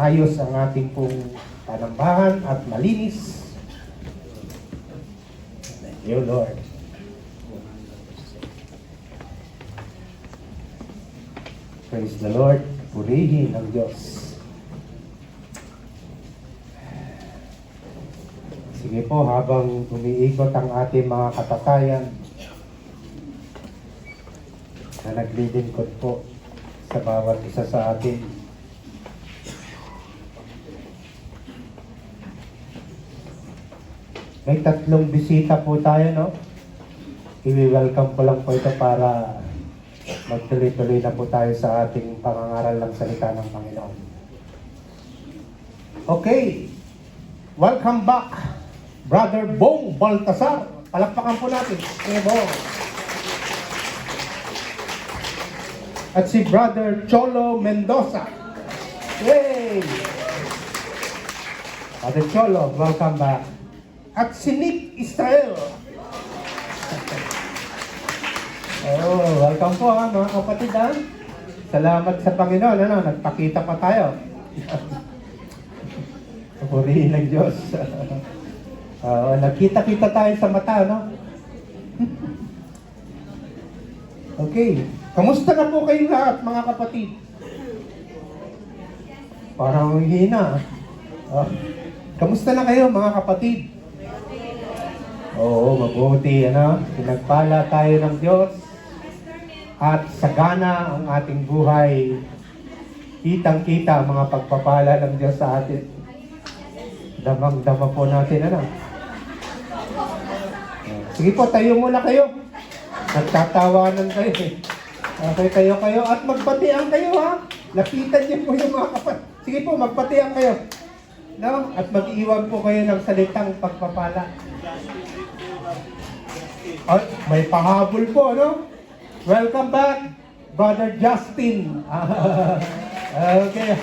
Ayos ang ating pong panambahan at malinis. Thank you, Lord. Praise the Lord. Purihin ang Diyos. Sige po, habang umiikot ang ating mga katatayan na naglilingkod po sa bawat isa sa atin, may tatlong bisita po tayo, no? I-welcome ko lang po ito para magtuloy-tuloy na po tayo sa ating pangangaral ng salita ng Panginoon. Okay. Welcome back, Brother Bong Baltasar. Palakpakan po natin. Hey, Bong. At si Brother Cholo Mendoza. Yay! Brother Cholo, welcome back. At si Nick Israel. Oh, welcome po ha, mga kapatid ha. Salamat sa Panginoon, nagpakita pa tayo. Purihin ng Diyos. Nagkita-kita tayo sa mata, no? Okay. Kamusta na po kayong lahat, mga kapatid? Parang hina. Kamusta na kayo, mga kapatid? Oo, mabuti, pinagpala tayo ng Diyos at sagana ang ating buhay. Kitang-kita mga pagpapala ng Diyos sa atin. Damang-dama po natin, Sige po, tayo muna kayo. Nagtatawanan kayo Okay, kayo at magbatian kayo, ha? Lapitan niyo po yung mga kapatid. Sige po, magbatian kayo. No? At mag-iwan po kayo ng salitang pagpapala. At may pahabol po, no? Welcome back, Brother Justin. Okay.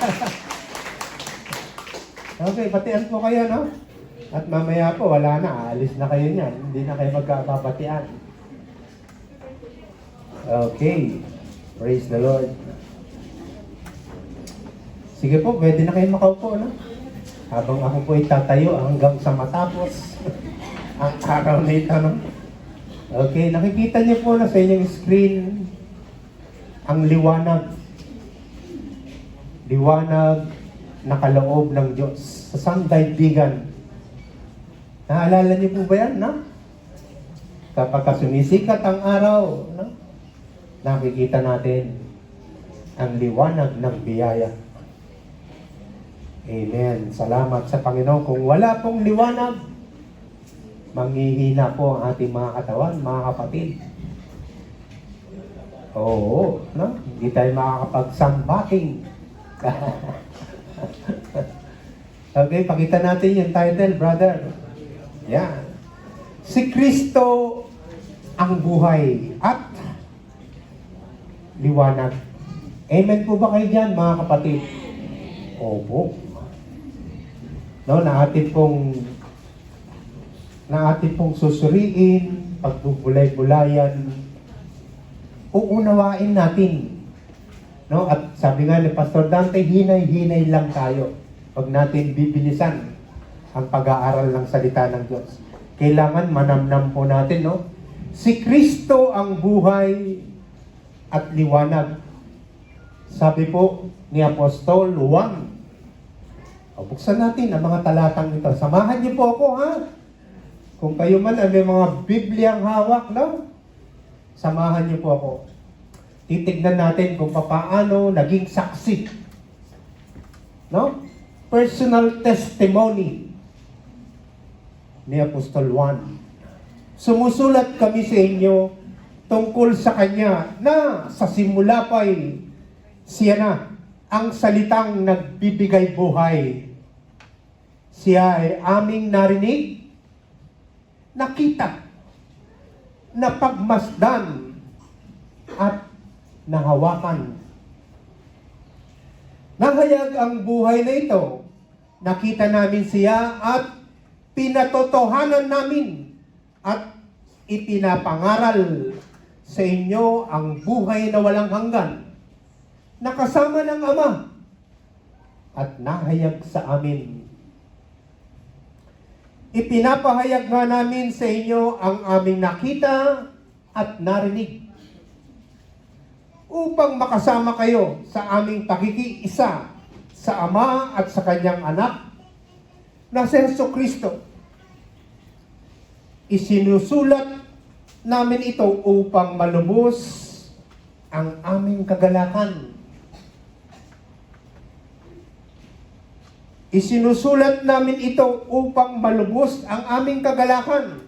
Okay, batian po kayo, no? At mamaya po, wala na. Aalis na kayo niyan. Hindi na kayo magkakabatian. Okay. Praise the Lord. Sige po, pwede na kayo makaupo, no? Habang ako po itatayo hanggang sa matapos ang araw na ito, no? Okay, nakikita niyo po na sa inyong screen ang liwanag. Liwanag na kaloob ng Diyos sa sangdaigdigan. Naalala niyo po ba yan, no? Kapag sumisikat ang araw, no? Nakikita natin ang liwanag ng biyaya. Amen. Salamat sa Panginoon. Kung wala pong liwanag, manghihina po ang ating mga katawan, mga kapatid. Oo, no? Hindi tayo makakapagsambaking. Okay, pakita natin yung title, brother. Yan. Si Kristo ang buhay at liwanag. Amen po ba kayo dyan, mga kapatid? Opo. No, na atin pong susuriin, pagbubulay-bulayan, uunawain natin. No, at sabi nga ni Pastor Dante, hinay-hinay lang tayo pag natin bibilisan ang pag-aaral ng salita ng Diyos. Kailangan manamnam po natin, no? Si Kristo ang buhay at liwanag. Sabi po ni Apostol Juan. Buksan natin ang mga talatang ito. Samahan niyo po ako, ha? Kung kayo man ay may mga Bibliang hawak, no? Samahan niyo po ako. Titignan natin kung paano naging saksi. No? Personal testimony ni Apostol Juan. Sumusulat kami sa inyo tungkol sa kanya na sa simula pa'y siya na ang salitang nagbibigay buhay. Siya ay aming narinig, nakita, napagmasdan, at nahawakan. Nahayag ang buhay na ito. Nakita namin siya at pinatotohanan namin at ipinapangaral sa inyo ang buhay na walang hanggan, nakasama ng Ama at nahayag sa amin. Ipinapahayag nga namin sa inyo ang aming nakita at narinig upang makasama kayo sa aming pakikiisa sa Ama at sa Kanyang Anak na si Jesucristo. Isinusulat namin ito upang malubos ang aming kagalakan. Isinusulat namin ito upang malubos ang aming kagalakan.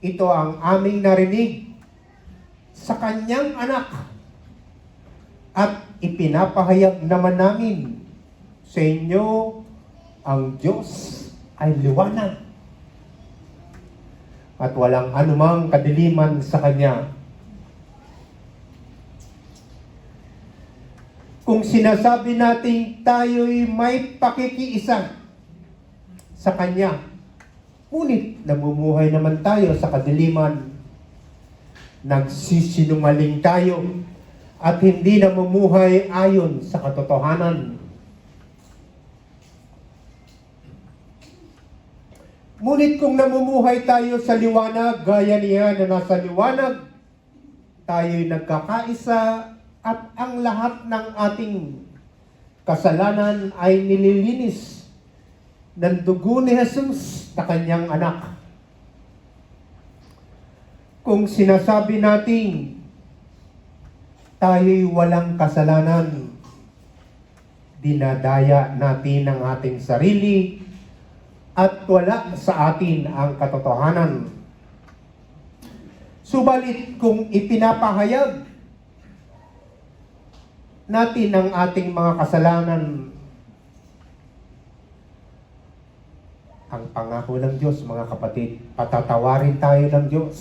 Ito ang aming narinig sa Kanyang Anak at ipinapahayag naman namin sa inyo ang Diyos ay liwanag at walang anumang kadiliman sa Kanya. Kung sinasabi natin tayo'y may pakikiisa sa Kanya, ngunit namumuhay naman tayo sa kadiliman, nagsisinungaling tayo at hindi namumuhay ayon sa katotohanan. Ngunit kung namumuhay tayo sa liwanag, gaya niya na nasa liwanag, tayo'y nagkakaisa at ang lahat ng ating kasalanan ay nililinis ng dugo ni Jesus na Kanyang Anak. Kung sinasabi natin tayo'y walang kasalanan, dinadaya natin ang ating sarili at wala sa atin ang katotohanan. Subalit kung ipinapahayag natin ang ating mga kasalanan, ang pangako ng Diyos, mga kapatid, patatawarin tayo ng Diyos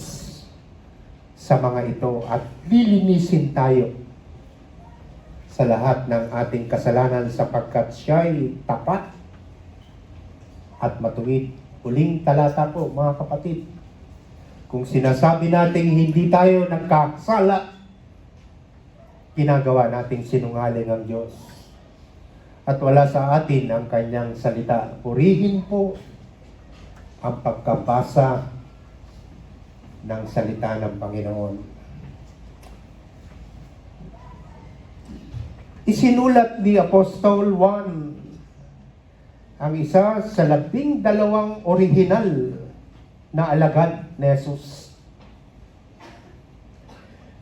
sa mga ito at lilinisin tayo sa lahat ng ating kasalanan sapagkat siya'y tapat at matuwid. Huling talata po, mga kapatid. Kung sinasabi natin hindi tayo nagkasala, ginagawa nating sinungaling ang Diyos. At wala sa atin ang Kanyang salita. Purihin po ang pagkabasa ng salita ng Panginoon. Isinulat ni Apostol Juan ang isa sa 12 orihinal na alagad ni Jesus.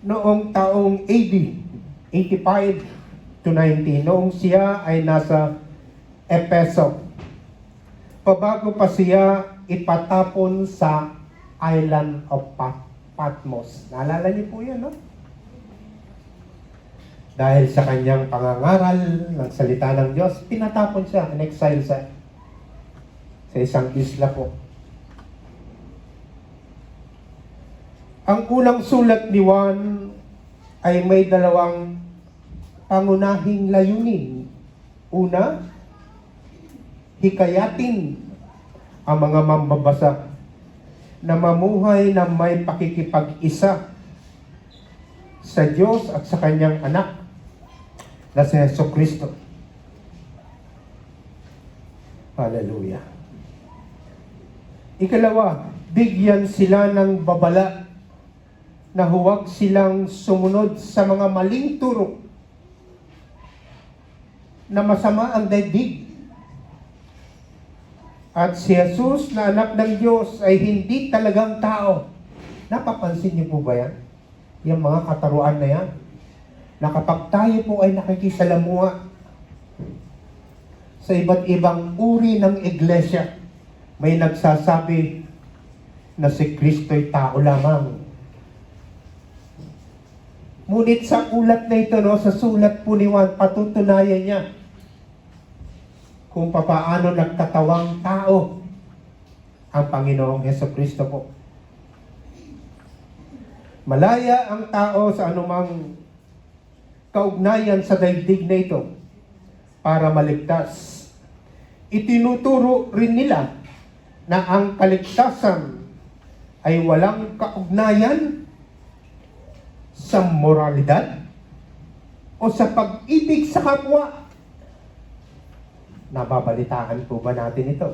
Noong taong AD 85 to 90, noong siya ay nasa Efeso, pabago pa siya ipatapon sa island of Patmos. Naalala niyo po yan, no? Dahil sa kanyang pangangaral ng salita ng Diyos, pinatapon siya, in-exile sa isang isla po. Ang unang sulat ni Juan ay may dalawang pangunahing layunin. Una, hikayatin ang mga mambabasa na mamuhay na may pakikipag-isa sa Diyos at sa Kanyang Anak na si Jesucristo. Hallelujah. Ikalawa, bigyan sila ng babala na huwag silang sumunod sa mga maling turo na masama ang daigdig. At si Jesus na anak ng Diyos ay hindi talagang tao. Napapansin niyo po ba yan? Yung mga kataruan na yan. Na kapag tayo po ay nakikisalamuha sa iba't ibang uri ng iglesia, may nagsasabi na si Kristo'y tao lamang. Ngunit sa ulat na ito, no, sa sulat po ni Juan, patutunayan niya kung papaano nagkatawang tao ang Panginoong Jesucristo po. Malaya ang tao sa anumang kaugnayan sa daigdig na ito para maligtas. Itinuturo rin nila na ang kaligtasan ay walang kaugnayan sa moralidad o sa pag-ibig sa kapwa. Nababalitaan po ba natin ito?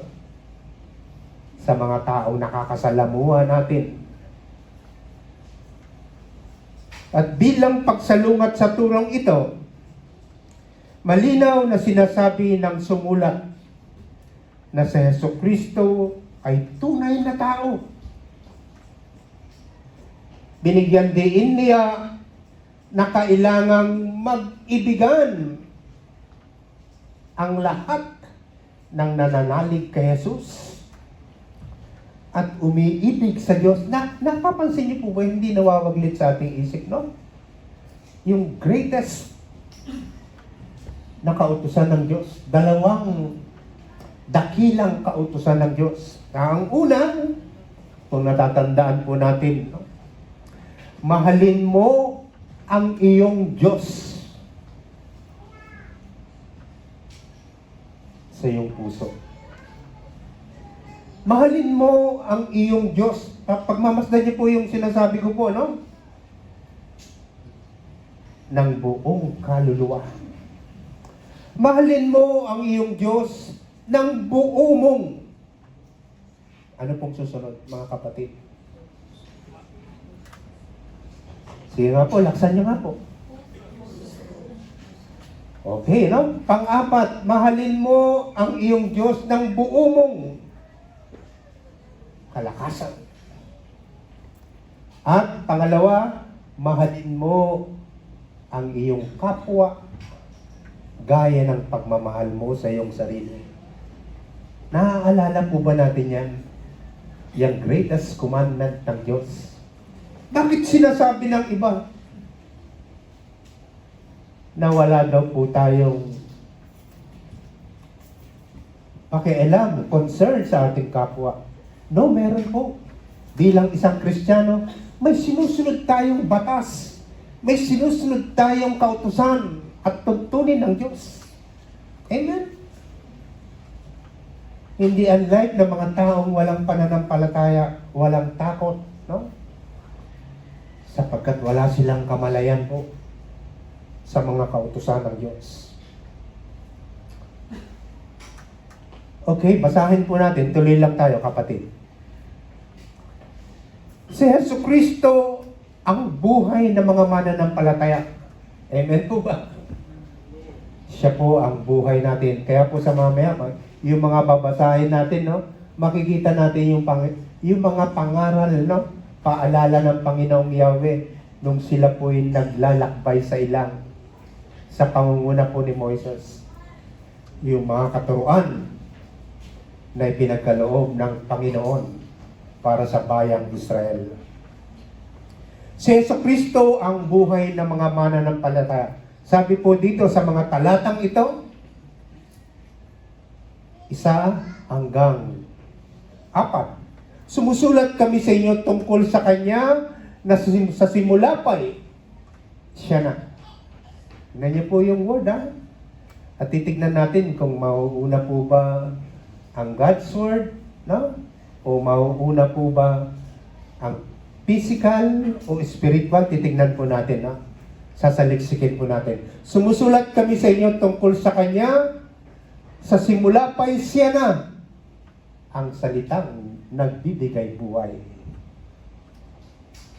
Sa mga taong nakakasalamuha natin. At bilang pagsalungat sa turong ito, malinaw na sinasabi ng sumulat na si Jesucristo ay tunay na tao. Binigyan din niya na kailangang mag-ibigan ang lahat ng nananalig kay Jesus at umiibig sa Diyos. Napapansin niyo po ba, hindi nawawaglit sa ating isip, no? Yung greatest na kautusan ng Diyos. Dalawang dakilang kautusan ng Diyos. Ang una, kung natatandaan po natin, no? Mahalin mo ang iyong Diyos sa iyong puso. Mahalin mo ang iyong Diyos. Pagmamasdan niyo po yung sinasabi ko po, no? Ng buong kaluluwa. Mahalin mo ang iyong Diyos ng buo mong. Ano pong susunod, mga kapatid? Sige nga po, laksan niyo nga po. Okay, no? Pang-apat, mahalin mo ang iyong Diyos ng buo mong kalakasan. At pangalawa, mahalin mo ang iyong kapwa gaya ng pagmamahal mo sa iyong sarili. Naaalala po ba natin yan? Yung greatest commandment ng Diyos. Bakit sinasabi ng iba na wala daw po tayong pakialam, concern sa ating kapwa? No, meron po. Bilang isang Kristiyano, may sinusunod tayong batas. May sinusunod tayong kautusan at tuntunin ng Diyos. Amen? Hindi unlike ng mga taong walang pananampalataya, walang takot, no? Sapagkat wala silang kamalayan po sa mga kautusan ng Diyos. Okay, basahin po natin. Tuloy lang tayo, kapatid. Si Jesucristo ang buhay ng mga mananampalataya. Amen po ba? Siya po ang buhay natin. Kaya po sa mamaya, yung mga babasahin natin, no, makikita natin yung mga pangaral, no, paalala ng Panginoong Yahweh nung sila po'y naglalakbay sa ilang sa pangunguna po ni Moises. Yung mga katuruan na ipinagkaloob ng Panginoon para sa bayang Israel. Si Jesucristo ang buhay ng mga mananampalataya. Sabi po dito sa mga talatang ito, 1 hanggang 4. Sumusulat kami sa inyo tungkol sa Kanya na sa simula pa'y siya na. Tingnan niyo po yung word, ha? At titignan natin kung mauuna po ba ang God's word, no? O mauuna po ba ang physical o spiritual? Titignan po natin, no? Sasaliksikin po natin. Sumusulat kami sa inyo tungkol sa Kanya, sa simula pa'y siya na, ang salitang nagbibigay buhay.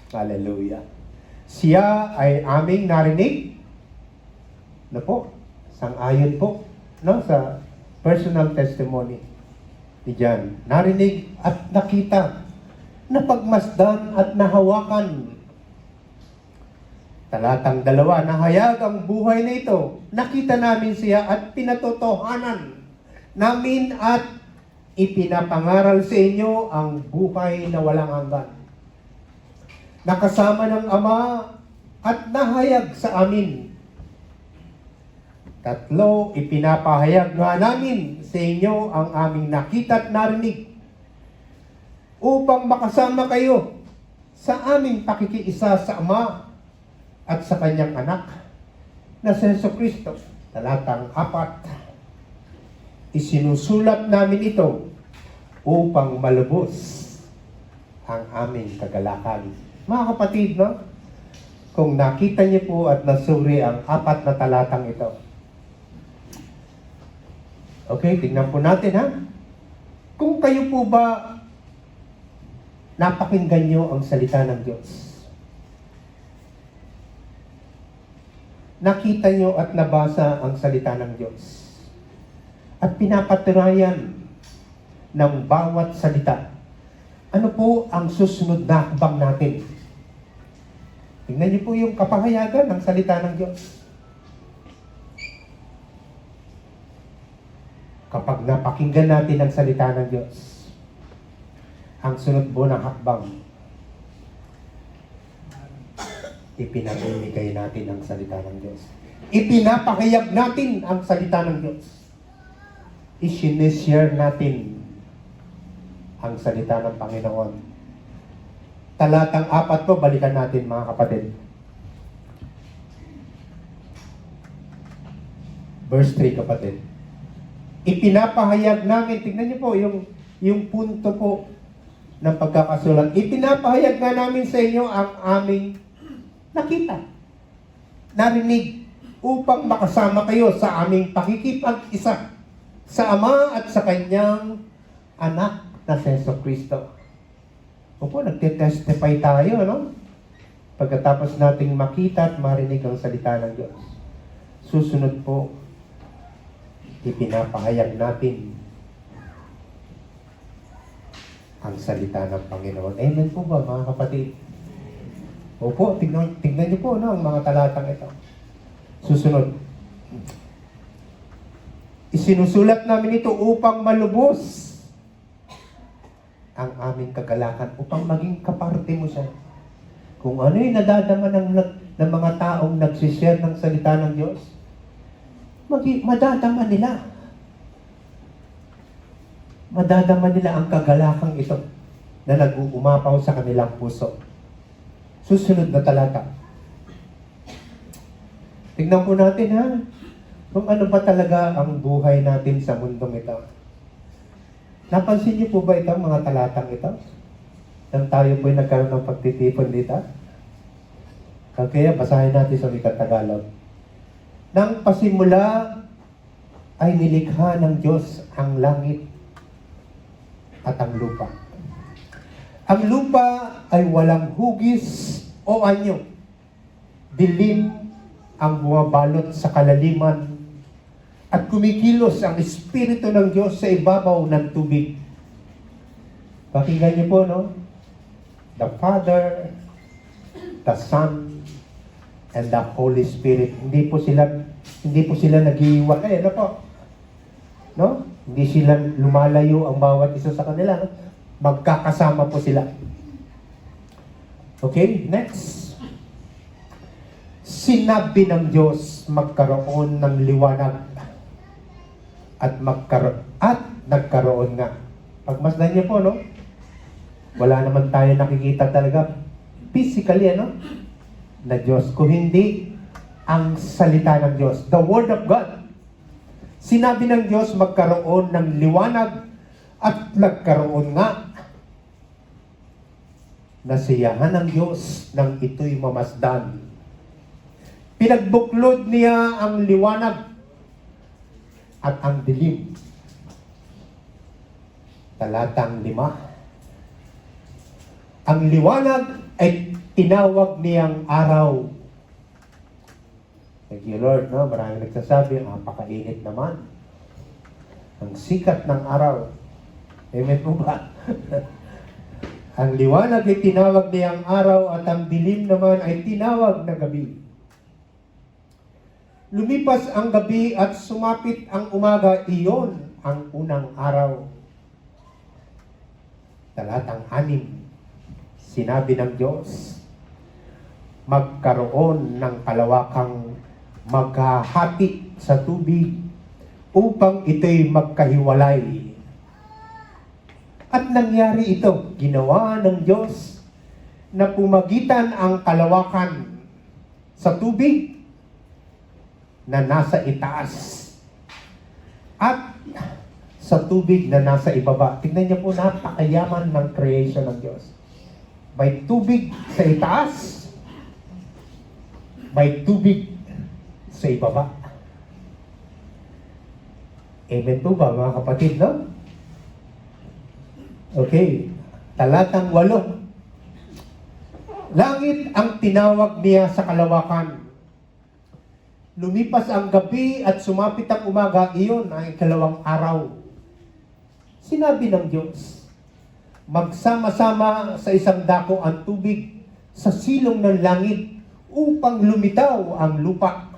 Hallelujah. Siya ay aming narinig, na po, sang-ayon po, no, sa personal testimony ni John. Narinig at nakita, napagmasdan at nahawakan. Talatang 2, nahayag ang buhay na ito. Nakita namin siya at pinatotohanan namin at ipinapangaral sa inyo ang buhay na walang hanggan. Nakasama ng Ama at nahayag sa amin. 3, ipinapahayag nga namin sa inyo ang aming nakita at narinig upang makasama kayo sa aming pakikiisa sa Ama at sa Kanyang Anak na si Jesucristo. Talatang 4, isinusulat namin ito upang malubos ang aming kagalakan. Mga kapatid, no? Kung nakita niyo po at nasuri ang 4 na talatang ito. Okay, tingnan po natin ha. Kung kayo po ba napakinggan nyo ang salita ng Diyos, nakita nyo at nabasa ang salita ng Diyos, at pinapatirayan ng bawat salita, ano po ang susunod na hakbang natin? Tingnan niyo po yung kapahayagan ng salita ng Diyos. Kapag napakinggan natin ang salita ng Diyos, ang sunod po ng hakbang, ipinamimigay natin ang salita ng Diyos. Ipinapahayag natin ang salita ng Diyos. I-share natin ang salita ng Panginoon. Talatang 4 po, balikan natin mga kapatid. Verse 3, kapatid. Ipinapahayag namin, tingnan niyo po yung punto po ng pagkakasulat. Ipinapahayag nga namin sa inyo ang aming nakita, narinig, upang makasama kayo sa aming pakikipag-isa sa Ama at sa Kanyang Anak na si Jesucristo. Opo, nagtitestify tayo, no? Pagkatapos nating makita at marinig ang salita ng Diyos. Susunod po, ipinapahayag natin ang salita ng Panginoon. Amen po ba, mga kapatid? Opo, tignan niyo po, no, ang mga talatang ito. Susunod. Isinusulat namin ito upang malubos ang aming kagalakan, upang maging kaparte mo siya. Kung ano yung nadadama ng mga taong nagsishare ng salita ng Diyos, madadama nila. Madadama nila ang kagalakang ito na nag-uumapaw sa kanilang puso. Susunod na talata. Tignan po natin ha, kung ano ba talaga ang buhay natin sa mundong ito. Napansin niyo po ba itong mga talatang ito? Nang tayo po'y nagkaroon ng pagtitipon dito? Kaya basahin natin sa wikang Tagalog. Nang pasimula ay nilikha ng Diyos ang langit at ang lupa. Ang lupa ay walang hugis o anyo. Dilim ang bumabalot sa kalaliman at kumikilos ang Espiritu ng Diyos sa ibabaw ng tubig. Pakinggan niyo po, no? The Father, the Son, and the Holy Spirit. Hindi po sila nag-iiwalay, ano po? No? Hindi sila lumalayo ang bawat isa sa kanila, no? Magkakasama po sila. Okay, next. Sinabi ng Diyos magkaroon ng liwanag at nagkaroon nga. Pagmasdan niyo po, no? Wala naman tayo nakikita talaga physically, ano? Na Diyos. Kung hindi ang salita ng Diyos, the Word of God. Sinabi ng Diyos magkaroon ng liwanag at nagkaroon nga. Nasiyahan ng Diyos nang ito'y mamasdan. Pinagbuklod niya ang liwanag at ang dilim. Talatang 5. Ang liwanag ay tinawag niyang araw. Thank you, Lord. No? Maraming nagsasabi, napakainit naman. Ang sikat ng araw. Amen po ba? Ang liwanag ay tinawag niyang araw at ang dilim naman ay tinawag na gabi. Lumipas ang gabi at sumapit ang umaga, iyon ang unang araw. Talatang 6. Sinabi ng Diyos, magkaroon ng kalawakang maghahati sa tubig upang ito'y magkahiwalay. At nangyari ito, ginawa ng Diyos na pumagitan ang kalawakan sa tubig na nasa itaas at sa tubig na nasa ibaba. Tingnan niyo po, napakayaman ng creation ng Diyos. May tubig sa itaas, may tubig sa ibaba. Amen po ba mga kapatid, no? Okay, talatang 8. Langit ang tinawag niya sa kalawakan. Lumipas ang gabi at sumapit ang umaga, iyon ang ikalawang araw. Sinabi ng Diyos, magsama-sama sa isang dako ang tubig sa silong ng langit upang lumitaw ang lupa.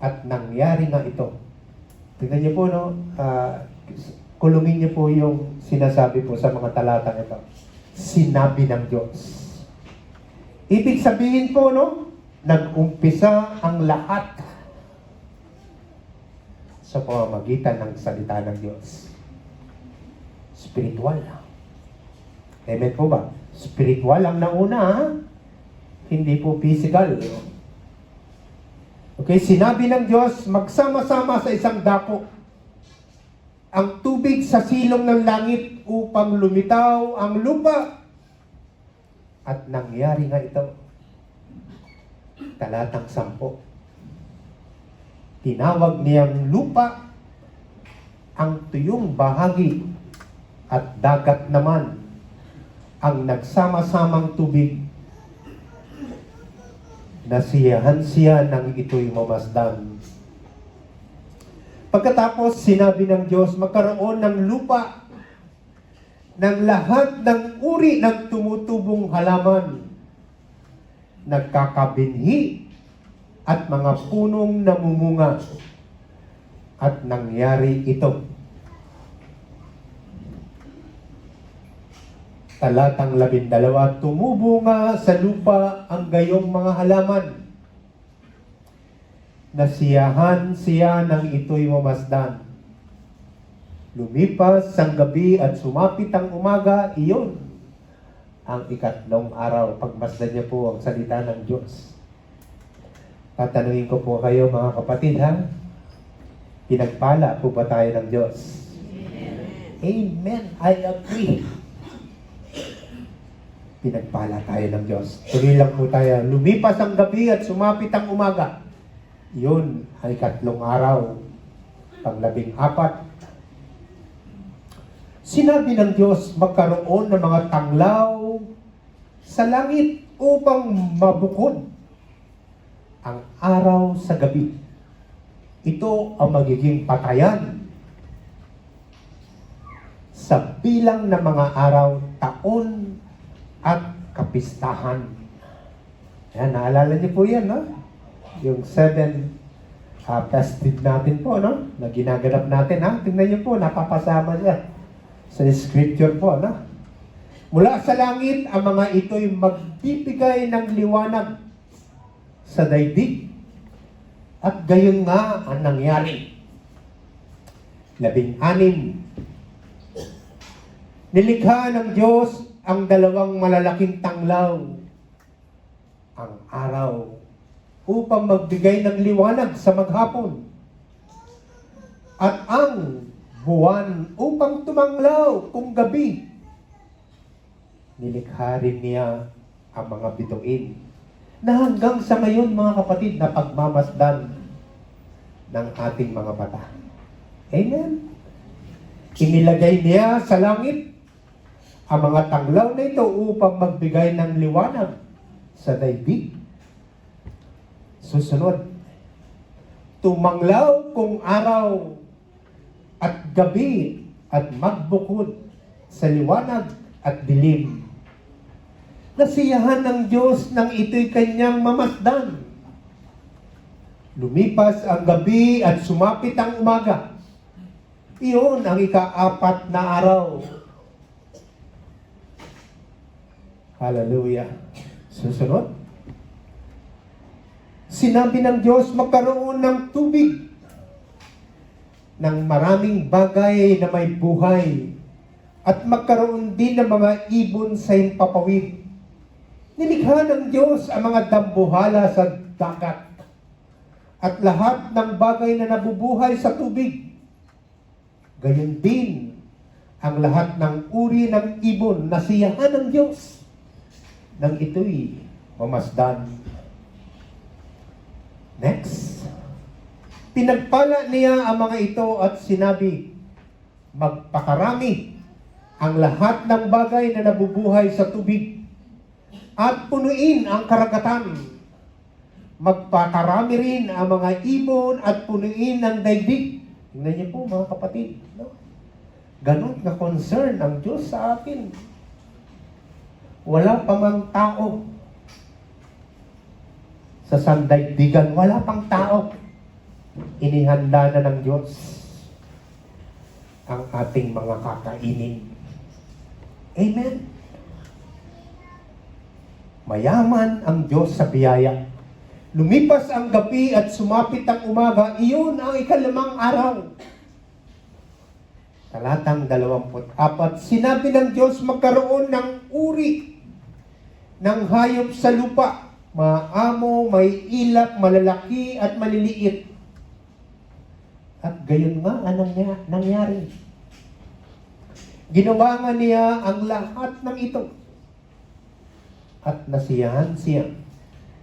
At nangyari nga ito. Tingnan niyo po, no? Kulungin niyo po yung sinasabi po sa mga talatang ito. Sinabi ng Diyos. Ibig sabihin po, no? Nag-umpisa ang lahat sa pamamagitan ng salita ng Diyos. Spiritual. Amen po ba? Spiritual ang nauna, ha? Hindi po physical. Okay, sinabi ng Diyos, magsama-sama sa isang dako ang tubig sa silong ng langit upang lumitaw ang lupa. At nangyari nga ito. Talatang 10. Tinawag niyang lupa ang tuyong bahagi at dagat naman ang nagsama-samang tubig. Nasiyahan siya nang ito'y mamasdan. Pagkatapos, sinabi ng Diyos, magkaroon ng lupa ng lahat ng uri ng tumutubong halaman, nagkakabinhi at mga punong namumunga. At nangyari ito. Talatang 12, tumubo nga sa lupa ang gayong mga halaman. Nasiyahan siya nang ito'y mamasdan. Lumipas ang gabi at sumapit ang umaga, iyon ang ikatlong araw. Pagmasdan niya po ang salita ng Diyos. Tatanungin ko po kayo mga kapatid, ha? Pinagpala po ba tayo ng Diyos? Amen. I agree. Pinagpala tayo ng Diyos. Tuloy lang po tayo. Lumipas ang gabi at sumapit ang umaga. Yun ay ikatlong araw. Pang-14. Sinabi ng Diyos, magkaroon ng mga tanglaw sa langit upang mabukod ang araw sa gabi. Ito ang magiging patayan sa bilang ng mga araw, taon, at kapistahan. Yan, naalala niyo po yan, no? Yung 7 festive natin po, no? Na ginaganap natin, ha? Tingnan niyo po, napapasama niya sa scripture po, no? Mula sa langit, ang mga ito'y magbibigay ng liwanag sa daigdig. At gayon nga ang nangyari. 16. Nilikha ng Diyos ang dalawang malalaking tanglaw, ang araw, upang magbigay ng liwanag sa maghapon, at ang buwan upang tumanglaw kung gabi. Nilikha rin niya ang mga bituin na hanggang sa ngayon, mga kapatid, na pagmamasdan ng ating mga mata. Amen. Inilagay niya sa langit ang mga tanglaw na ito upang magbigay ng liwanag sa daigdig. Susunod, tumanglaw kung araw at gabi at magbukod sa liwanag at dilim. Nasiyahan ng Diyos nang ito'y kanyang mamasdan. Lumipas ang gabi at sumapit ang umaga. Iyon ang ika-4 na araw. Hallelujah. Susunod. Sinabi ng Diyos, magkaroon ng tubig ng maraming bagay na may buhay at magkaroon din ng mga ibon sa himpapawid. Nilikha ng Diyos ang mga dambuhala sa dagat at lahat ng bagay na nabubuhay sa tubig. Gayon din ang lahat ng uri ng ibon na siyahan ng Diyos nang ito'y mamasdan. Next. Pinagpala niya ang mga ito at sinabi, magpakarami ang lahat ng bagay na nabubuhay sa tubig at punuin ang karagatan. Magpakarami rin ang mga ibon at punuin ang daigdig. Tingnan niyo po mga kapatid. No? Ganun na concern ng Diyos sa atin. Wala pa mang tao sa sandaigdigan. Wala pang tao. Inihanda na ng Diyos ang ating mga kakainin. Amen. Mayaman ang Diyos sa biyaya. Lumipas ang gabi at sumapit ang umaga, iyon ang ikalimang araw. Talatang 24, sinabi ng Diyos magkaroon ng uri ng hayop sa lupa, maamo, may ilap, malalaki at maliliit. At gayon nga anong nangyari. Ginawa nga niya ang lahat ng ito. At nasiyahan siya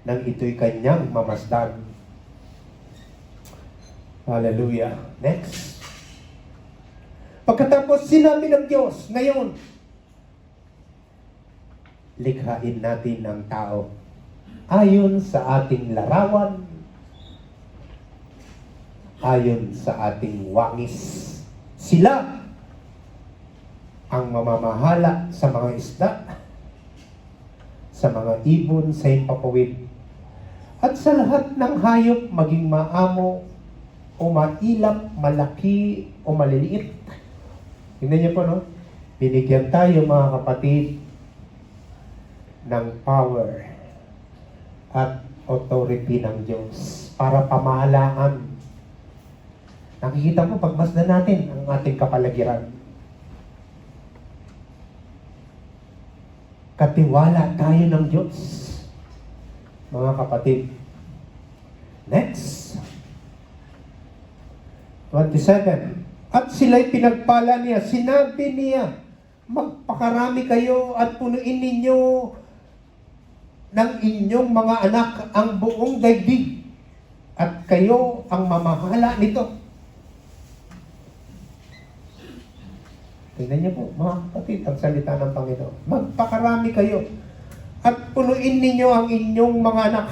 nang ito'y kanyang mamasdan. Hallelujah. Next. Pagkatapos sinabi ng Diyos, ngayon, likhain natin ang tao ayon sa ating larawan, ayon sa ating wangis. Sila ang mamamahala sa mga isda, sa mga ibon sa himpapawid, at sa lahat ng hayop, maging maamo o mailap, malaki o maliliit. Tingnan niyo po, no? Binigyan tayo, mga kapatid, ng power at authority ng Diyos para pamahalaan. Nakikita mo, pagmasdan natin ang ating kapaligiran. Katiwala tayo ng Diyos, mga kapatid. Next. 27. At sila'y pinagpala niya. Sinabi niya, magpakarami kayo at punuin ninyo ng inyong mga anak ang buong daigdig at kayo ang mamahala nito. Tingnan niyo po, mga kapatid, ang salita ng Panginoon. Magpakarami kayo at punuin ninyo ang inyong mga anak,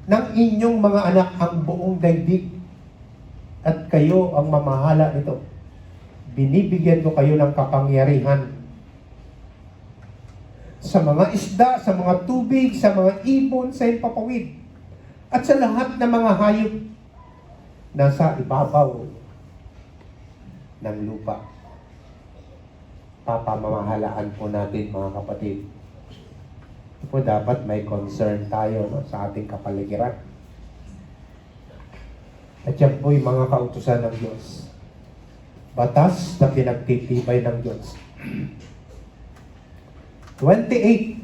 ng inyong mga anak ang buong daigdig at kayo ang mamahala nito. Binibigyan ko kayo ng kapangyarihan sa mga isda, sa mga tubig, sa mga ibon, sa himpapawid, at sa lahat ng mga hayop na sa ibabaw ng lupa. Papamamahalaan po natin, mga kapatid. Ito po dapat may concern tayo, no, sa ating kapaligiran. At yan po yung mga kautusan ng Diyos. Batas na pinagtitibay ng Diyos. 28.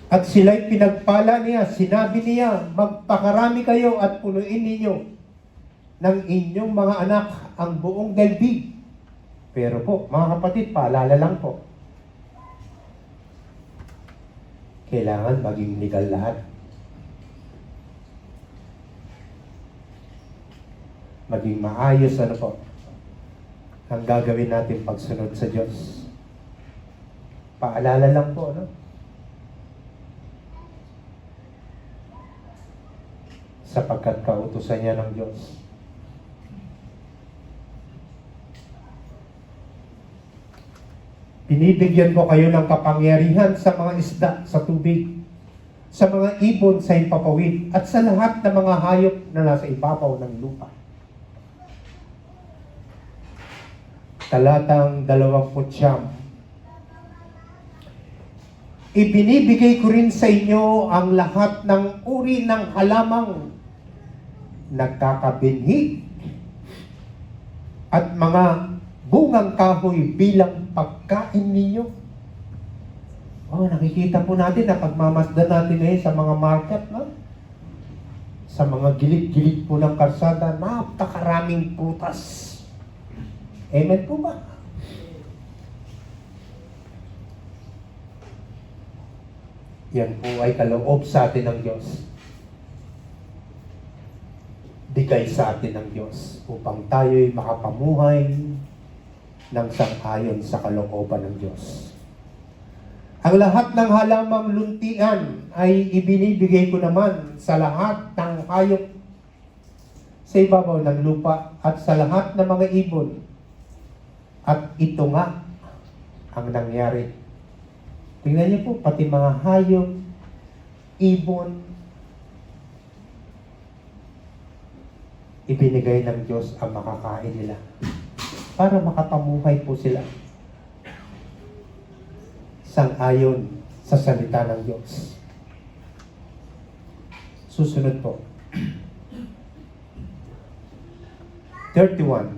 At sila'y pinagpala niya, sinabi niya, magpakarami kayo at punuin ninyo ng inyong mga anak ang buong daigdig. Pero po, mga kapatid, paalala lang po, kailangan maging legal lahat. Maging maayos, ano po, ang gagawin natin pagsunod sa Diyos. Paalala lang po, no? Sapagkat kautusan niya ng Diyos. Binibigyan ko kayo ng kapangyarihan sa mga isda sa tubig, sa mga ibon sa himpapawid, at sa lahat ng mga hayop na nasa ibabaw ng lupa. Talatang 29. Ibinibigay ko rin sa inyo ang lahat ng uri ng halamang nagkakabinhi at mga bungang kahoy bilang pagkain ninyo. Oh, nakikita po natin na pagmamasdan natin ngayon sa mga market, no? Sa mga gilid-gilid po ng kalsada, napakaraming prutas. Amen po ba? Yan po ay kaloob sa atin ng Diyos. bigay sa atin ng Diyos upang tayo'y makapamuhay ng sang-ayon sa kalooban ng Diyos. Ang lahat ng halamang luntian ay ibinibigay ko naman sa lahat ng hayop sa ibabaw ng lupa at sa lahat ng mga ibon. At ito nga ang nangyari. Tingnan niyo po, pati mga hayop, ibon, ibinigay ng Diyos ang makakain nila para makapamuhay po sila sang-ayon sa salita ng Diyos. Susunod po. 31.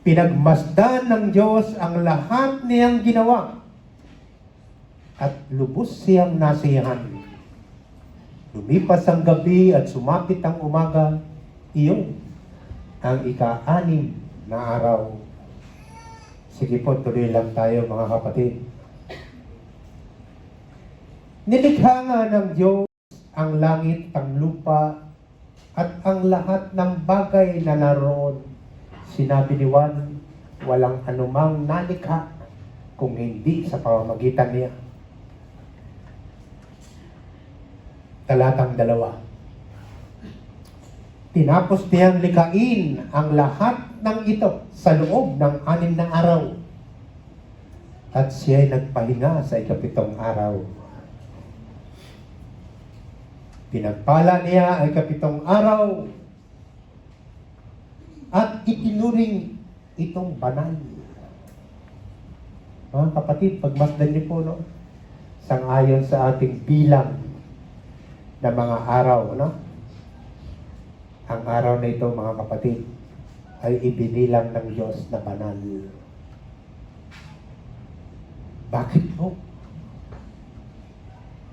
Pinagmasdan ng Diyos ang lahat niyang ginawa at lubos siyang nasiyahan. Lumipas ang gabi at sumapit ang umaga, iyon ang ika-6 na araw. Sige po, tuloy lang tayo mga kapatid. Nilikha nga ng Diyos ang langit, ang lupa, at ang lahat ng bagay na naroon. Sinabi ni Juan, walang anumang nalikha kung hindi sa pamamagitan niya. Talatang 2. Tinapos niyang likain ang lahat ng ito sa loob ng 6 na araw. At siya'y nagpahinga sa 7 araw. Pinagpala niya ang 7 araw at itinuring itong banal. Mga kapatid, pagmasdan niyo po, no? Sang-ayon sa ating bilang na mga araw, no? Ang araw na ito, mga kapatid, ay ibinilang ng Diyos na banal. Bakit po?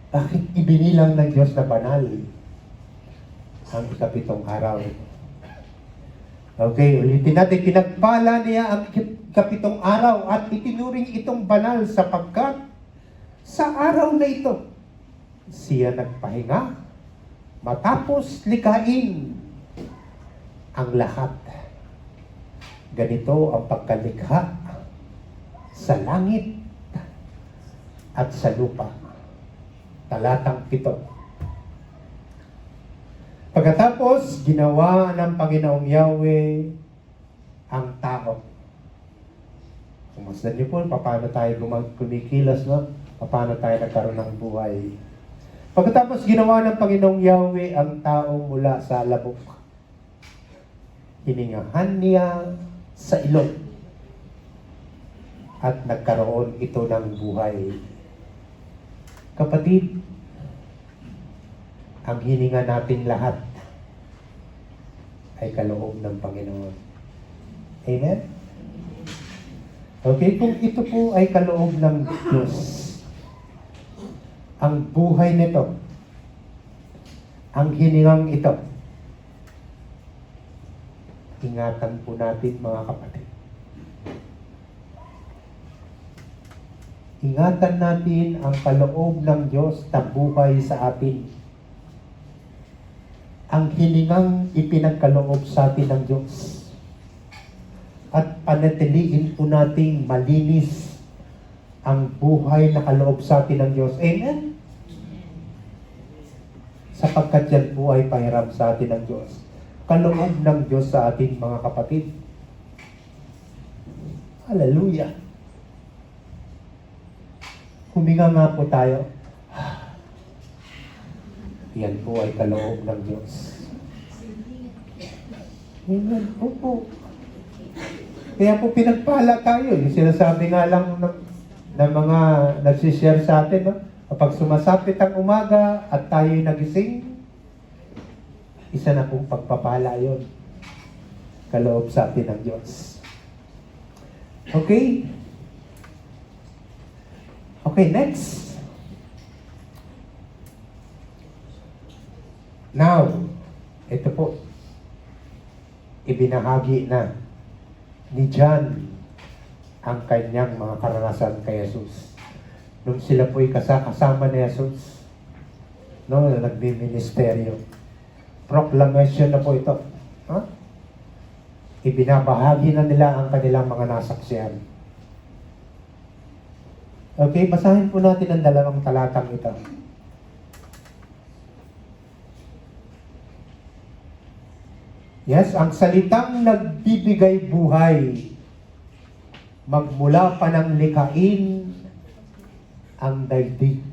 Bakit ibinilang ng Diyos na banal ang 7 araw? Okay, ulitin natin. Pinagpala niya ang 7 araw at itinuring itong banal sapagkat sa araw na ito, siya nagpahinga matapos likain ang lahat. Ganito ang pagkalikha sa langit at sa lupa. Talatang 7. Pagkatapos, ginawa ng Panginoong Yahweh ang tao. Sumasdan niyo po, paano tayo kumikilos, no? Paano tayo nagkaroon ng buhay. Pagkatapos, ginawa ng Panginoong Yahweh ang tao mula sa labok. Hiningahan niya sa ilong. At nagkaroon ito ng buhay. Kapatid, ang hininga natin lahat ay kaloob ng Panginoon. Amen? Okay, kung ito po ay kaloob ng Diyos, ang buhay nito, ang hiningang ito, ingatan po natin mga kapatid. Ingatan natin ang kaloob ng Diyos na buhay sa atin. Ang hiningang ipinagkaloob sa atin ng Diyos. At panatiliin po nating malinis ang buhay na kaloob sa atin ng Diyos. Amen? Sapagkat yan po ay pahiram sa atin ng Diyos. Kaloob ng Diyos sa atin mga kapatid. Hallelujah! Huminga nga po tayo. Yan po ay kaloob ng Diyos. Amen. Opo. Kaya po pinagpala tayo. Yung sinasabi nga lang ng mga nagsishare sa atin, no? Kapag sumasapit ang umaga at tayo'y nagising, isa na pong pagpapala yun. Kaloob sa atin ng Diyos. Okay? Okay, next. Now, ito po, ibinahagi na ni John ang kanyang mga karanasan kay Jesus. Nung sila po'y kasama ni Jesus, no, na nagbiministeryo. Proclamation na po ito. Ha? Ibinabahagi na nila ang kanilang mga nasaksihan. Okay, basahin po natin ang dalawang talatang ito. Yes, ang salitang nagbibigay buhay, magmula pa ng likain ang daigdig.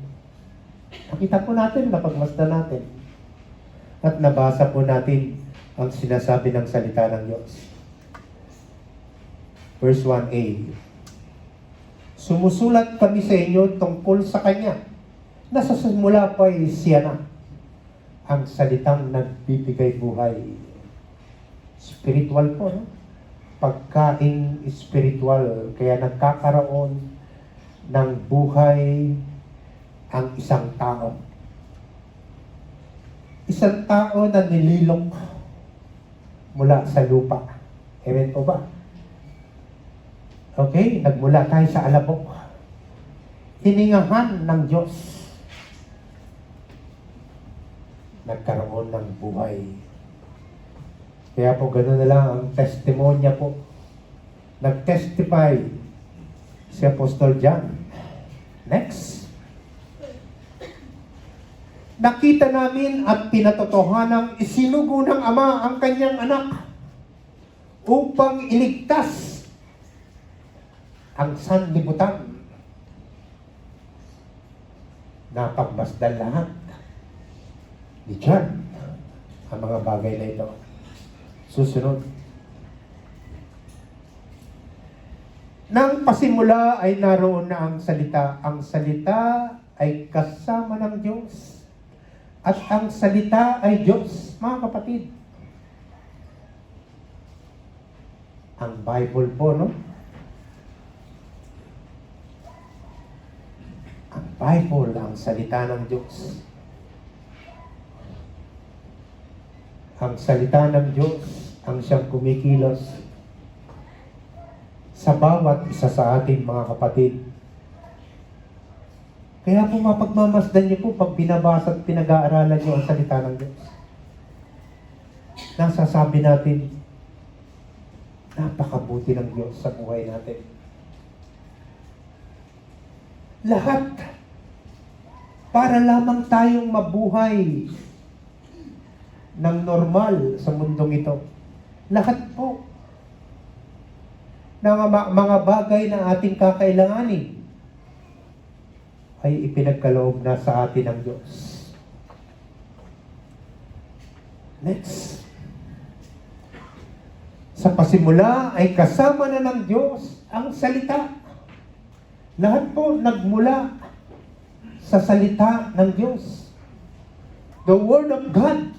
Nakita po natin, napagmasdan natin. At nabasa po natin ang sinasabi ng salita ng Diyos. Verse 1a. Sumusulat kami sa inyo tungkol sa Kanya. Nasa simula pa ay siya na ang salitang nagbibigay buhay. Spiritual po, no? Pagkain spiritual. Kaya nagkakaroon ng buhay ang isang tao. Isang tao na nililok mula sa lupa. Amen po ba? Okay, nagmula tayo sa alabok. Hiningahan ng Diyos. Nagkaroon ng buhay. Kaya po gano'n na lang ang testimonya po. Nag-testify si Apostol John. Next. Nakita namin at pinatotohanang isinugo ng Ama ang kanyang anak upang iligtas ang sanlibutan. Napagmasdan lahat ni John ang mga bagay na ito. Susunod. Nang pasimula ay naroon na ang salita. Ang salita ay kasama ng Diyos. At ang salita ay Diyos. Mga kapatid. Ang Bible po, no? Ang Bible, ang salita ng Diyos. Ang salita ng Diyos ang siyang kumikilos sa bawat isa sa ating mga kapatid. Kaya po mapagmamasdan niyo po pag binabasa at pinag-aaralan niyo ang salita ng Diyos. Nasasabi natin, napakabuti ng Diyos sa buhay natin. Lahat para lamang tayong mabuhay ng normal sa mundong ito. Lahat po ng mga bagay na ating kakailanganin ay ipinagkaloob na sa atin ng Diyos. Next. Sa pasimula ay kasama na ng Diyos ang salita. Lahat po nagmula sa salita ng Diyos. The Word of God.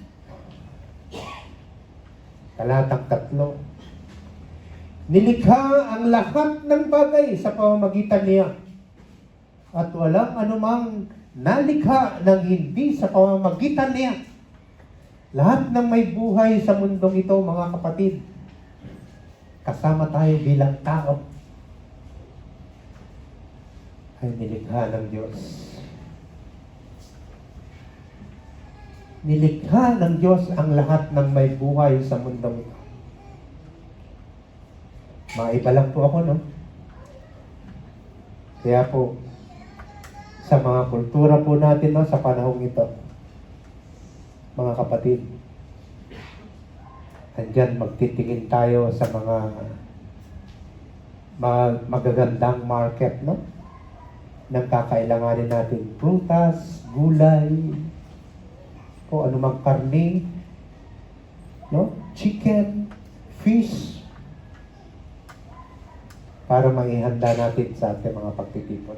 Talatang 3. Nilikha ang lahat ng bagay sa pamamagitan niya. At walang anumang nalikha ng hindi sa pamamagitan niya. Lahat ng may buhay sa mundong ito, mga kapatid, kasama tayo bilang tao, ay nilikha ng Diyos. Nilikha ng Diyos ang lahat ng may buhay sa mundong ito. Maiba lang po ako, no? Kaya po, sa mga kultura po natin, no, sa panahong ito, mga kapatid, andyan magtitingin tayo sa mga magagandang market, no? Nang kakailanganin natin prutas, gulay, o anumang karne, no? Chicken, fish, para maihanda natin sa ating mga pagtitipon.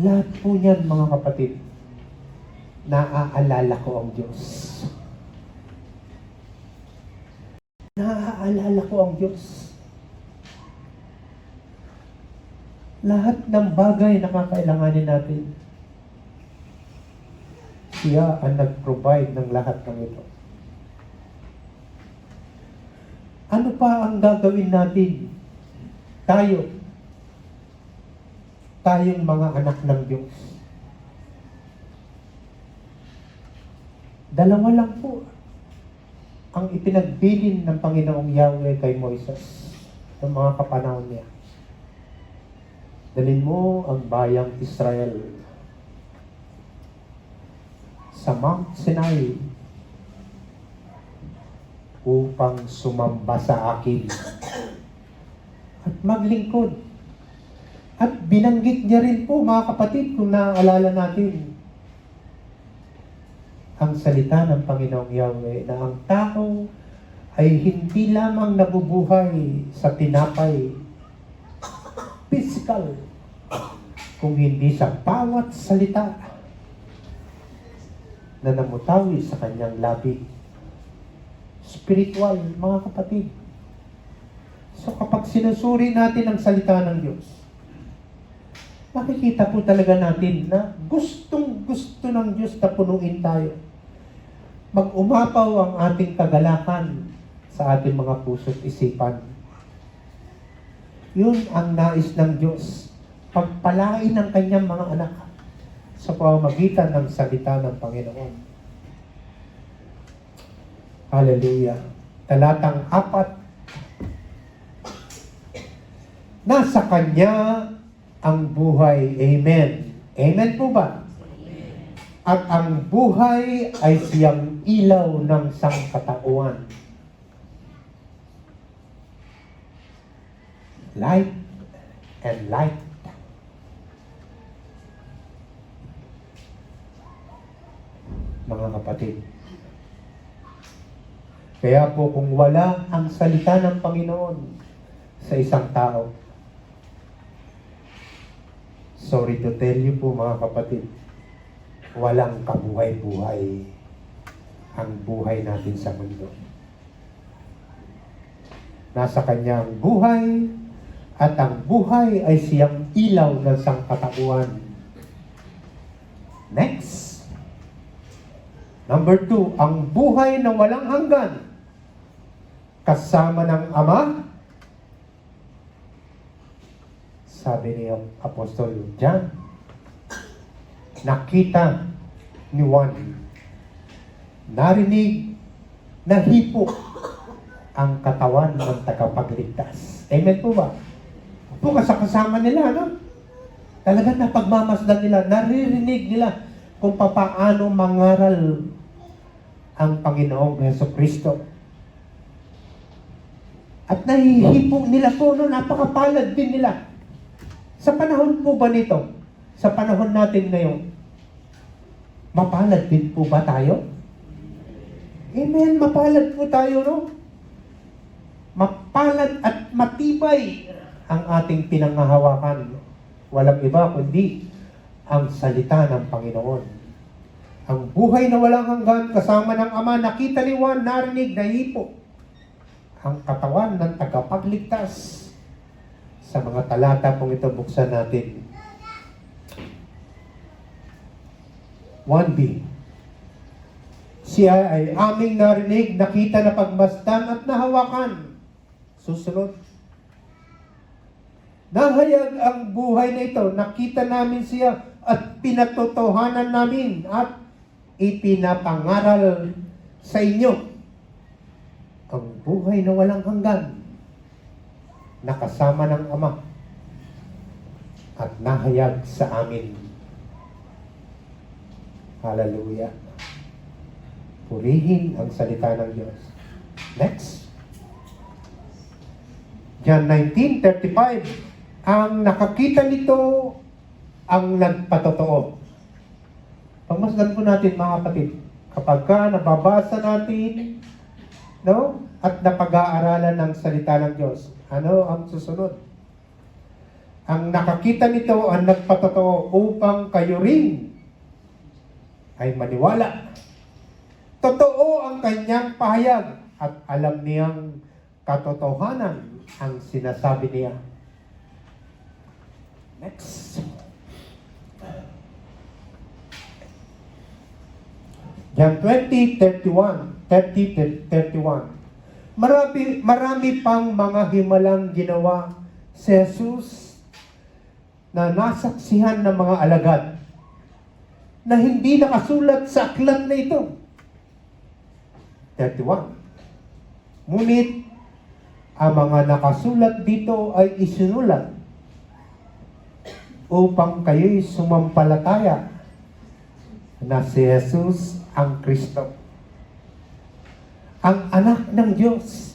Lahat po niyan, mga kapatid, naaalala ko ang Diyos. Naaalala ko ang Diyos. Lahat ng bagay na kakailanganin natin, siya ang nag-provide ng lahat ng ito. Ano pa ang gagawin natin? Tayong mga anak ng Diyos. Dalawa lang po ang ipinagbilin ng Panginoong Yahweh kay Moises ng mga kapanahon niya. Dalhin mo ang bayang Israel sa Mount Sinai upang sumamba sa akin at maglingkod. At binanggit niya rin po, mga kapatid, kung naaalala natin, ang salita ng Panginoong Yahweh na ang tao ay hindi lamang nabubuhay sa tinapay, physical, kung hindi sa bawat salita na namutawi sa kanyang labi. Spiritual, mga kapatid. So kapag sinusuri natin ang salita ng Diyos, makikita po talaga natin na gustong-gusto ng Diyos na punuin tayo. Mag-umapaw ang ating kagalakan sa ating mga puso't isipan. Yun ang nais ng Diyos. Pagpalain ng kanyang mga anak sa pamamagitan ng salita ng Panginoon. Hallelujah. Talatang 4. Nasa Kanya ang buhay. Amen. Amen po ba? At ang buhay ay siyang ilaw ng sangkatauhan. Light and light. Mga kapatid. Kaya po kung wala ang salita ng Panginoon sa isang tao, sorry to tell you po mga kapatid, walang kabuhay-buhay ang buhay natin sa mundo. Nasa kanyang buhay at ang buhay ay siyang ilaw ng sangkatauhan. Next. Number 2, ang buhay na walang hanggan kasama ng Ama. Sabi ni Apostol John, nakita ni Juan, narinig, nahipo ang katawan ng tagapagligtas. Amen po ba? Po kasama nila, no? Talagang napagmamasdan nila, naririnig nila kung papaano mangaral ang Panginoong Jesucristo. At nahihipong nila po, no? Napakapalad din nila. Sa panahon po ba nito? Sa panahon natin ngayon, mapalad din po ba tayo? Amen, mapalad po tayo, no? Mapalad at matibay ang ating pinanghahawakan. Walang iba kundi ang salita ng Panginoon. Ang buhay na walang hanggan kasama ng Ama, nakita ni Juan, narinig, nahipo ang katawan ng tagapagligtas. Sa mga talata pong ito, buksan natin. 1b. Siya ay aming narinig, nakita na pagmasdan at nahawakan. Susunod. Nahayag ang buhay na ito, nakita namin siya at pinatotohanan namin at ipinapangaral sa inyo. Ang buhay na walang hanggan, nakasama ng Ama at nahayag sa amin. Hallelujah. Purihin ang salita ng Diyos. Next. John 19:35. Ang nakakita nito ang nagpatotoo. Pagmasdan po natin mga kapatid, kapag nababasa natin, no, at napag-aaralan ng salita ng Diyos, ano ang susunod? Ang nakakita nito ang nagpatotoo upang kayo rin ay maniwala. Totoo ang kanyang pahayag at alam niyang katotohanan ang sinasabi niya. Next. John 20:31. Marami pang mga himalang ginawa si Jesus na nasaksihan ng mga alagad na hindi nakasulat sa aklat na ito. 31. Ngunit, ang mga nakasulat dito ay isinulat upang kayo'y sumampalataya na si Jesus ang Kristo, ang anak ng Diyos,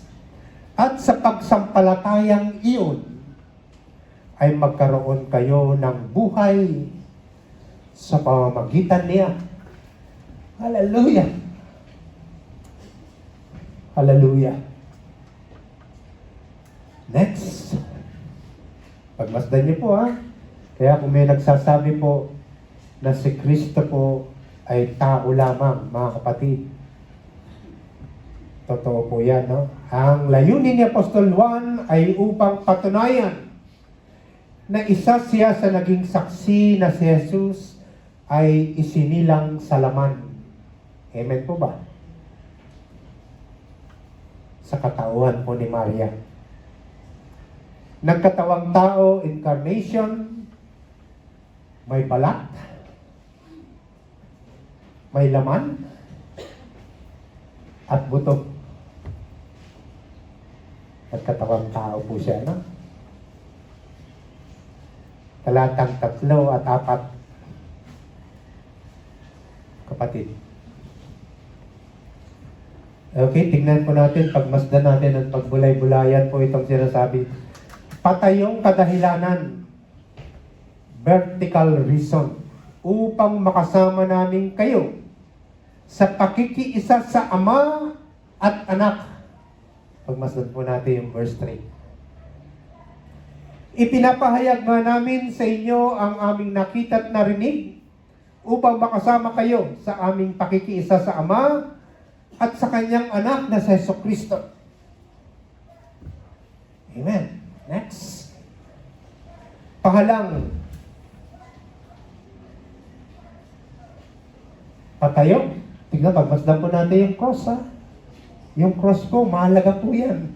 at sa pagsampalatayang iyon ay magkaroon kayo ng buhay sa pamamagitan niya. Hallelujah! Hallelujah! Next. Pagmasdan niyo po, ha. Kaya kung may nagsasabi po na si Kristo po ay tao lamang, mga kapatid, totoo po yan, no? Ang layunin ni Apostol Juan ay upang patunayan na isa siya sa naging saksi na si Jesus ay isinilang sa laman. Amen po ba? Sa katauhan po ni Maria. Nagkatawang tao, incarnation, may balat, may laman, at buto. Nagkatawang tao po siya, no? Talatang 3 at 4. Kapatid. Okay, tingnan po natin, pagmasdan natin at pagbulay-bulayan po itong sinasabi. Patayong kadahilanan, vertical reason, upang makasama namin kayo sa pakikiisa sa Ama at Anak. Pagmasdan po natin yung verse 3. Ipinapahayag nga namin sa inyo ang aming nakita at narinig upang makasama kayo sa aming pakikiisa sa Ama at sa Kanyang Anak na si Jesucristo. Amen. Next. Pahalang. Patayo. Tignan, pagmasdan po natin yung cross, ha? Yung cross po, mahalaga po yan.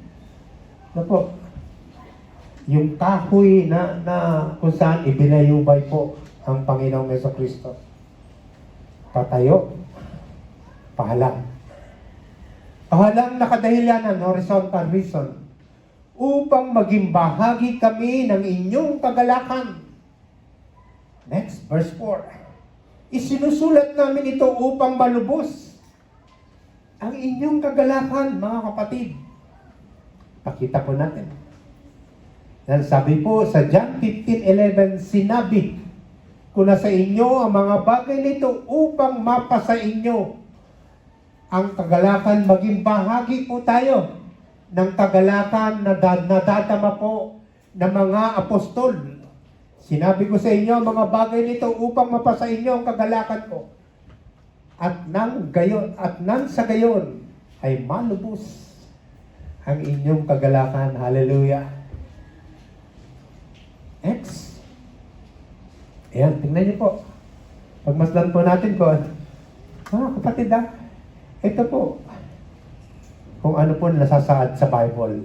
Ano po? Yung kahoy na kung saan ibinayubay po ang Panginoong Jesucristo. Patayo. Pahalang. Pahalang na kadahilanan, horizontal reason, upang maging bahagi kami ng inyong kagalakan. Next, verse 4. Isinusulat namin ito upang malubos ang inyong kagalakan, mga kapatid. Pakita po natin. Yan, sabi po sa John 15:11, sinabi ko na sa inyo ang mga bagay nito upang mapasa inyo ang kagalakan, maging bahagi po tayo ng kagalakan na nadadama po ng mga apostol. Sinabi ko sa inyo mga bagay nito upang mapasa inyo ang kagalakan ko. At nang sa gayon ay malubos ang inyong kagalakan. Hallelujah. Next. Ayan, tingnan niyo po. Pagmasdan po natin po. Kapatid, ito po. Kung ano po nasasaad sa Bible.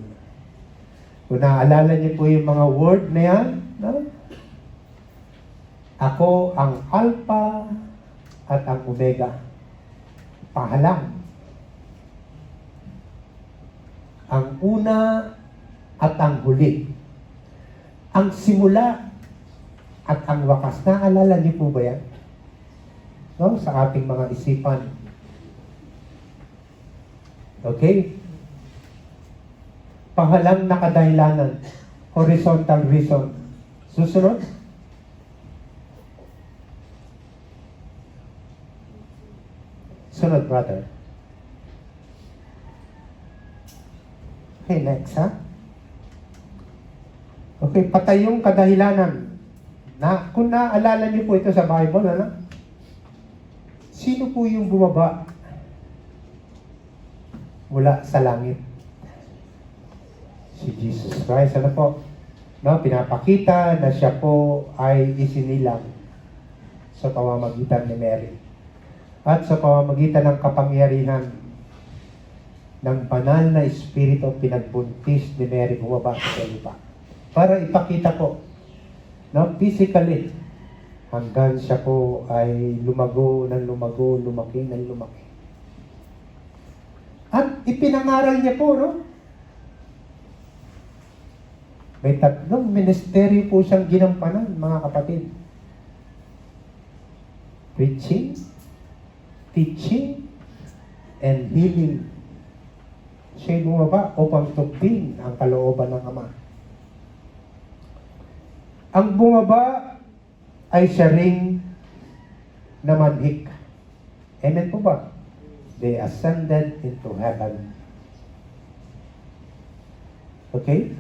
Kung naaalala niyo po yung mga word na yan, no? Ako ang Alpha at ang Omega. Pahalang. Ang una at ang huli. Ang simula at ang wakas. Naaalala niyo po ba yan? No? Sa ating mga isipan. Okay? Pahalang na kadahilanan. Horizontal reason. Susunod? Sunod, brother. Okay, next, ha? Okay, patayong kadahilanan. Kung naaalala niyo po ito sa Bible, ano? Sino po yung bumaba mula sa langit? Si Jesus Christ. Ano po? No, pinapakita na siya po ay isinilang sa pamamagitan ni Mary. At sa pamamagitan ng kapangyarihan ng banal na espiritu pinagbuntis ni Mary bumaba sa lupa. Para ipakita po, no, physically, hanggang siya po ay lumago ng lumago, lumaki ng lumaki. At ipinangaral niya po, no? May 3 ministeryo po siyang ginampanan, mga kapatid. Preaching, teaching, and healing. Siya'y bumaba upang tupin ang kalooban ng Ama. Ang bumaba ay siya ring namanhik. Amen po ba? They ascended into heaven. Okay?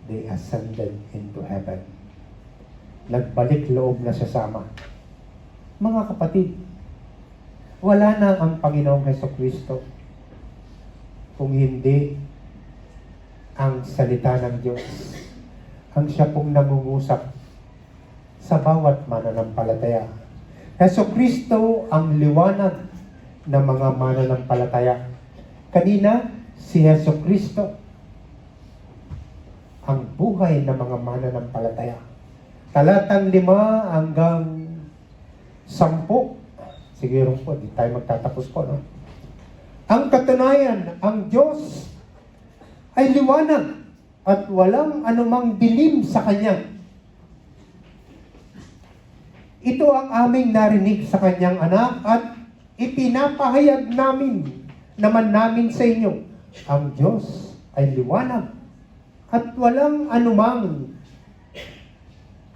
They ascended into heaven. Nagbalik loob na siya sa Ama. Mga kapatid, wala na ang Panginoong Hesukristo kung hindi ang salita ng Diyos. Ang siya pong nangungusap sa bawat mananampalataya. Hesukristo ang liwanag ng mga mananampalataya. Kanina, si Hesukristo ang buhay ng mga mananampalataya. Talatang 5 hanggang 10. Siguro po, di tayo magtatapos po, no? Ang katunayan, ang Diyos ay liwanag at walang anumang dilim sa Kanya. Ito ang aming narinig sa Kanyang anak at ipinapahayag naman namin sa inyo. Ang Diyos ay liwanag at walang anumang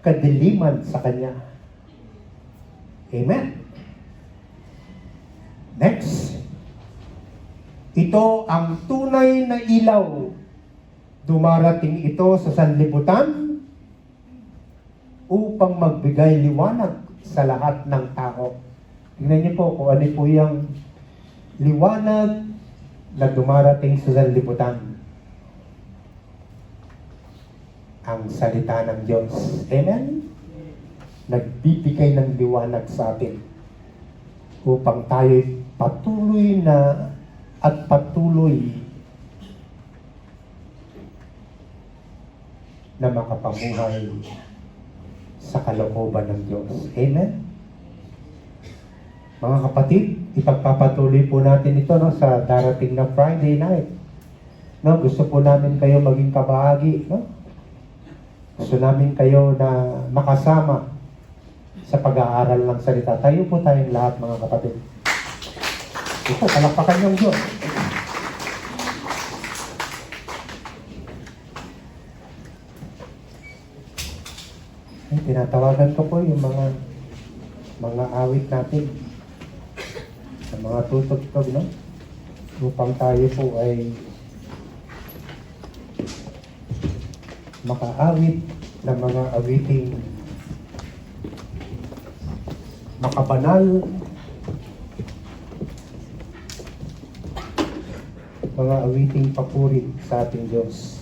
kadiliman sa Kanya. Amen. Next. Ito ang tunay na ilaw. Dumarating ito sa sanlibutan upang magbigay liwanag sa lahat ng tao. Tingnan niyo po kung ano po yung liwanag na dumarating sa sanlibutan. Ang salita ng Diyos. Amen? Nagbibigay ng liwanag sa atin upang tayo patuloy na at patuloy na makapamuhay sa kalooban ng Diyos. Amen? Mga kapatid, ipagpapatuloy po natin ito, no, sa darating na Friday night. No, gusto po namin kayo maging kabahagi. No? Gusto namin kayo na makasama sa pag-aaral ng salita. Tayo po tayong lahat, mga kapatid. Ito, palakpakan yung Diyos. Ay, tinatawagan ko po yung mga awit natin. Sa mga tutugtog, no? Upang tayo po ay makaawit ng mga awiting makabanal, mga awiting papuri sa ating Diyos.